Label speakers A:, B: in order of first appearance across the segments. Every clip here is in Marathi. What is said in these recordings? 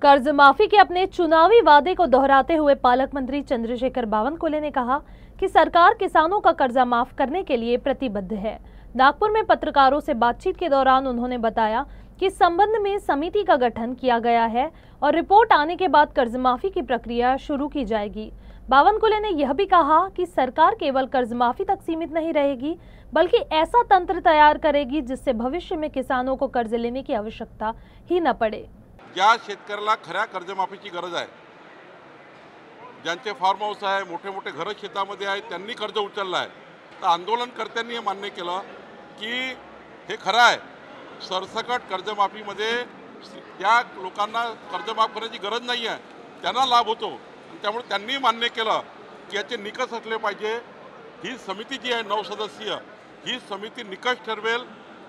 A: कर्ज माफी के अपने चुनावी वादे को दोहराते हुए पालक मंत्री चंद्रशेखर बावनकुले ने कहा कि सरकार किसानों का कर्जा माफ करने के लिए प्रतिबद्ध है। नागपुर में पत्रकारों से बातचीत के दौरान उन्होंने बताया कि इस संबंध में समिति का गठन किया गया है और रिपोर्ट आने के बाद कर्ज माफी की प्रक्रिया शुरू की जाएगी। बावनकुले ने यह भी कहा कि सरकार केवल कर्ज माफी तक सीमित नहीं रहेगी, बल्कि ऐसा तंत्र तैयार करेगी जिससे भविष्य में किसानों को कर्ज लेने की आवश्यकता ही न पड़े।
B: ज्या शेतकऱ्याला खऱ्या कर्जमाफीची गरज आहे, ज्यांचे फार्म हाऊस आहे, मोठे मोठे घरं शेतामध्ये आहेत, त्यांनी कर्ज उचललं आहे, तर आंदोलनकर्त्यांनी हे मान्य केलं की हे खरं आहे, सरसकट कर्जमाफीमध्ये त्या लोकांना कर्ज माफ करण्याची गरज नाही आहे, त्यांना लाभ होतो। त्यामुळे त्यांनी मान्य केलं की याचे निकष असले पाहिजे। ही समिती जी आहे 9 सदस्यीय, ही समिती निकष ठरवेल,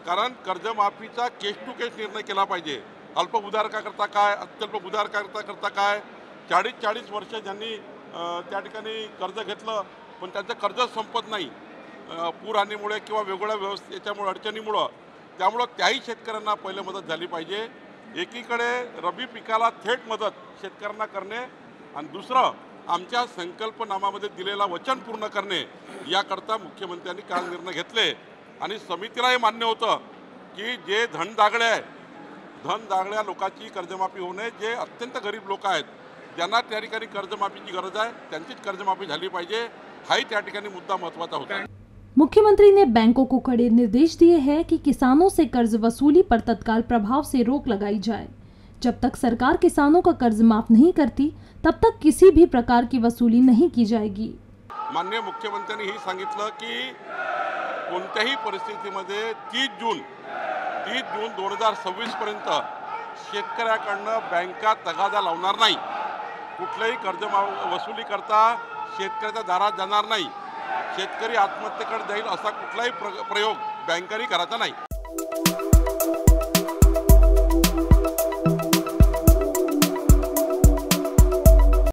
B: कारण कर्जमाफीचा केस टू केस निर्णय केला पाहिजे। अल्प उधारकर्ता काय, अत्यल्प उधारकर्ता काय, 40 वर्ष ज्यांनी त्या ठिकाणी कर्ज घेतलं पण त्यांचं कर्ज संपत नाही पूर आणीमुळे किंवा वेगवेगळ्या व्यवस्थेच्यामुळे अडचणीमुळे, त्यामुळे त्याही शेतकऱ्यांना पहिले मदत झाली पाहिजे। एकीकडे रबी पिकाला थेट मदत शेतकऱ्यांना करणे आणि दुसरं आमच्या संकल्पनामामध्ये दिलेला वचन पूर्ण करणे, याकरता मुख्यमंत्र्यांनी काल निर्णय घेतले आणि समितीला हे मान्य होतं की जे धनदागड्या लोकांची कर्जमाफी होणे, जे अत्यंत गरीब लोक आहेत ज्यांना त्या ठिकाणी कर्जमाफीची गरज आहे त्यांचीच कर्जमाफी झाली पाहिजे, हाही त्या ठिकाणी मुद्दा महत्त्वाचा होता।
A: मुख्यमंत्री ने बैंकों को कड़े निर्देश दिए हैं कि किसानों से कर्ज वसूली पर तत्काल प्रभाव से रोक लगाई जाए। जब तक सरकार किसानों का कर्ज माफ नहीं करती तब तक किसी भी प्रकार की वसूली नहीं की जाएगी।
B: माननीय मुख्यमंत्र्यांनी ही सांगितलं की कोणत्याही परिस्थितीमध्ये 30 जून 2026 पर्यंत शेतकऱ्याकडनं बँका तगादा लावणार नाही, कुठलेही कर्ज वसुली करता शेतकऱ्याच्या दारात जाणार नाही, शेतकरी आत्महत्येकडे जाईल असा कुठलाही प्रयोग बँकांनी करायचा नाही।